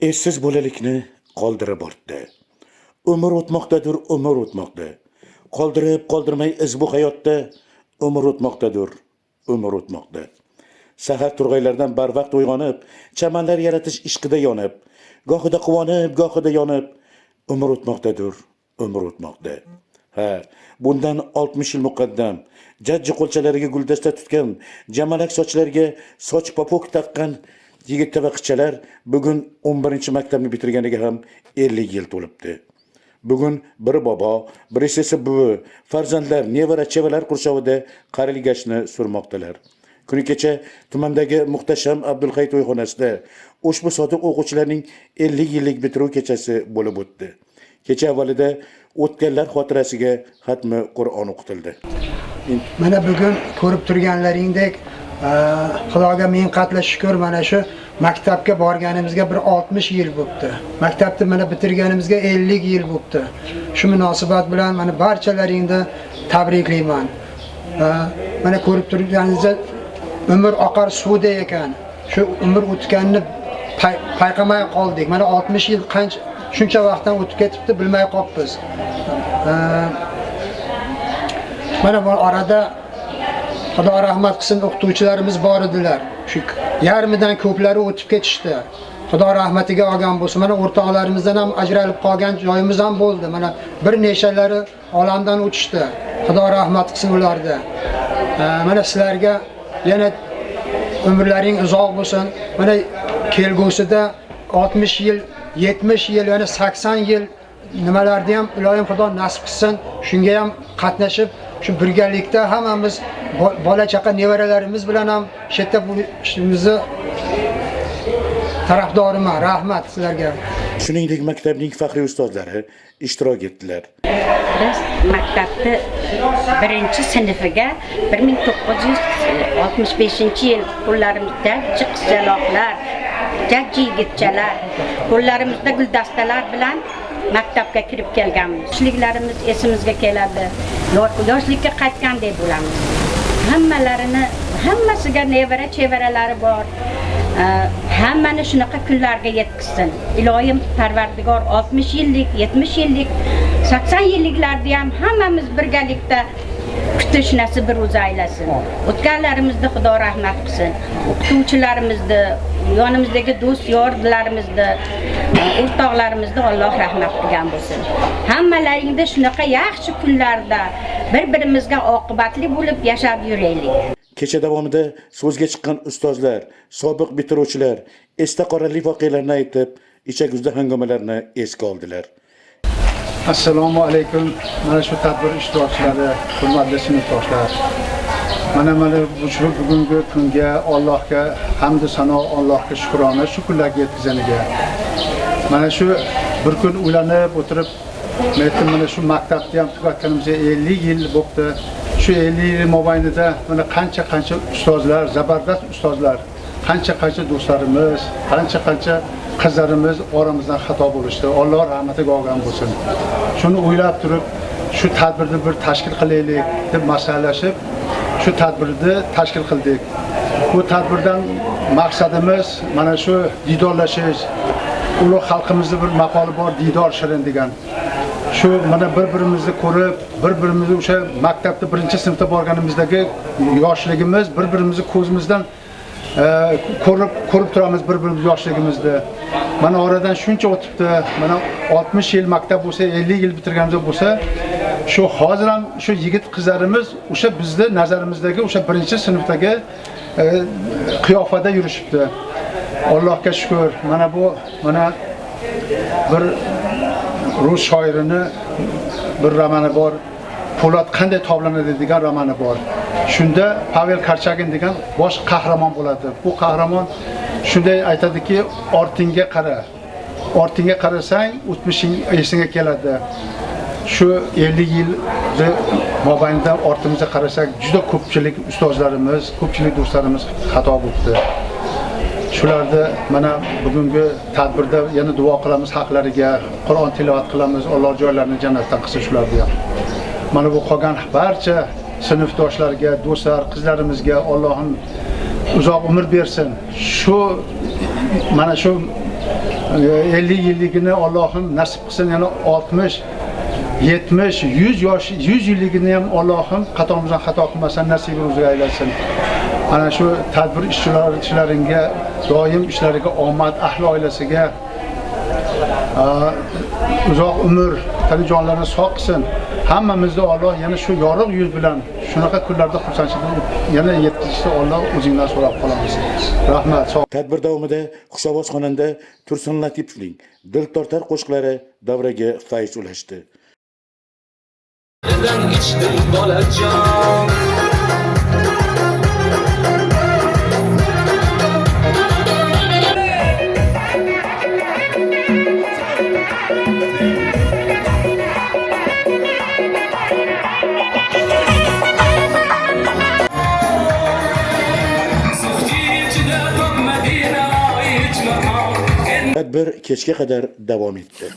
Essiz bolalikni qoldirib o'tdi. Umr o'tmoqdadir, umr o'tmoqda. Qoldirib, qoldirmay iz bu hayotda umr o'tmoqdadir, umr o'tmoqda. Sahar turg'aylardan barvaqt uyg'onib, chamanlar yaratish ishqida yonib, gohida quvonib, gohida yonib, umr o'tmoqdadir, umr o'tmoqda. Ha, bundan 60 yil muqaddam jajji qo'lchalariga guldasta tutgan, jamalak sochlariga soch popok taqqan yigit va qizchalar bugun 11-maktabni bitirganiga ham 50 yil to'libdi. Bugun biri bobo, birisi esa buvi, farzandlar, nevara, chevalar qurshovida qarilgashni surmoqdalar. Kuni kecha tumandagi muhtasham Abdulhay to'yxonasida ushbu sodiq o'quvchilarning 50 yillik bitiruv kechasi bo'lib o'tdi. Kecha avvalida o'tganlar xotirasiga xatmi Qur'on o'qitildi. Mana bugun ko'rib turganlaringdek, Xudoga ming qatla shukr, mana shu maktabga borganimizga bir 60 yil bo'ldi. Maktabni mana bitirganimizga 50 yil bo'ldi. Shu munosabat bilan mana barchalaringni tabriklayman. Mana ko'rib turganingizdek, umr oqar suvda ekan. Shu umr o'tganini payqamay qoldik. Mana 60 yil qancha shuncha vaqtdan o'tib ketibdi, bilmay qolibmiz. Mana bu orada Xudo rahmat qilsin, o'qituvchilarimiz bor edilar. Shu yarmidan ko'plari o'tib ketishdi. Xudo rahmatiga olgan bo'lsin. Mana o'rtoqlarimizdan ham ajralib qolgan joyimiz ham bo'ldi. Mana bir neshalari olamdan o'tishdi. Xudo rahmat qilsin ularga. Mana sizlarga yana umrlaring uzoq bo'lsin. Mana kelgusida 60 yil, 70 yil, yana 80 yil nimalarni ham Ilohim Xudo nasib qilsin. Shunga ham qatnashib, shu birgalikda hammamiz bola chaqa nevaralarimiz bilan ham shetda bo'lishimizni tarafdoriman. Rahmat sizlarga. Shuningdek, maktabning faxriy ustozlari ishtirok etdilar. Biz maktabni 1-sinfiga 1965-yil qo'llarimizda qizaloqlar, jajji yigitchalar, qo'llarimizda guldastalar bilan maktabga kirib kelganmiz. Yoshliklarimiz esimizga keladi. Yoshlikka qaytgandek bo'lamiz. Hammasiga nevara chevaralari bor. Hammani shunaqa kunlarga yetkazsin. Ilohim Parvardigor 60 yillik, 70 yillik, 80 yilliklarni ham hammamiz birgalikda kutish nasibini o'zi aylasin. O'tganlarimizni Xudo rahmat qilsin. O'qituvchilarimizni, yonimizdagi do'st yorlarimizni, o'rtoqlarimizni Alloh rahmat qilgan bo'lsin. Hammalaringda shunaqa yaxshi kunlarda bir-birimizga oqibatli bo'lib yashab yuraylik. Kecha davomida so'zga chiqqan ustozlar, sobiq bitiruvchilar esda qolarli voqealarni aytib, ichak-uzda hangomalarni esga oldilar. Assalomu alaykum. Mana shu tadbir ishtirokchilari, hurmatli sinfdoshlar. Mana bugungi kunga Allohga hamd va sano, Allohga shukrona, shu kunlarga yetkazganiga. Mana shu bir kun o'ylanib o'tirib, mana shu maktabni ham tugatganimizga 50 yil bo'ldi. Shu 50 yil mobaynida mana qancha ustozlar, zabardast ustozlar, qancha do'stlarimiz, qancha qizlarimiz oramizdan xato bo'lishdi. Alloh rahmatiga olgan bo'lsin. Shuni o'ylab turib, shu tadbirni bir tashkil qilaylik deb maslahatlashib, shu tadbirni tashkil qildik. Bu tadbirdan maqsadimiz mana shu didorlashish. Ulug' xalqimizning bir maqoli bor, didor shirin degan. Shu mana bir-birimizni ko'rib, bir-birimizni o'sha maktabda 1-sinfda borganimizdagi yoshligimiz, bir-birimizni ko'zimizdan ko'rib turamiz bir-birimiz yoshligimizni. Mana oradan shuncha o'tibdi. Mana 60 yil maktab bo'lsa, 50 yil bitirganimiz bo'lsa, shu hozir ham shu yigit qizlarimiz o'sha bizning nazarimizdagi o'sha 1-sinfdagi qiyofada yurishibdi. Allohga shukr. Mana bu bir rus shoirini bir romani bor. Po'lat qanday toblanadi degan romani bor. Shunda Pavel Karchagin degan bosh qahramon bo'ladi. Bu qahramon shunday aytadiki, ortingga qara. Ortingga qarasang, o'tmishing esingga keladi. Shu 50 yil mobaynida ortimizga qarasak, juda ko'pchilik ustozlarimiz, ko'pchilik do'stlarimiz xato bo'ldi. Shularda mana bugungi tadbirda yana duo qilamiz haqlariga, Qur'on tilovat qilamiz, Alloh joylarini jannatdan qilsin shularga. Mana bu qolgan barcha sinfdoshlarga, do'stlar, qizlarimizga Allohim uzoq umr bersin. Mana shu 50 yilligini Allohim nasib qilsin, yana 60, 70, 100 yosh, 100 yilligini ham Allohim xatomizdan xato qilmasin, nasibimizga aylasin. Ana shu tadbir ishchilaringga, doim ishlariga omad, ahli oilasiga uzoq umr, tani jonlarini sog' qilsin. Hammamizni Alloh yana shu yorug' yuz bilan shunaqa kunlarda xursandchilik yana yetkazishni Alloh o'zingdan so'rab qolamiz. Rahmat. Tadbir davomida Xushovoz xonanda Tursun Latipovning dil tortar qo'shiqlari davraga fayz ulashdi. ichdim bolajon Tadbir kechga qadar davom etdi.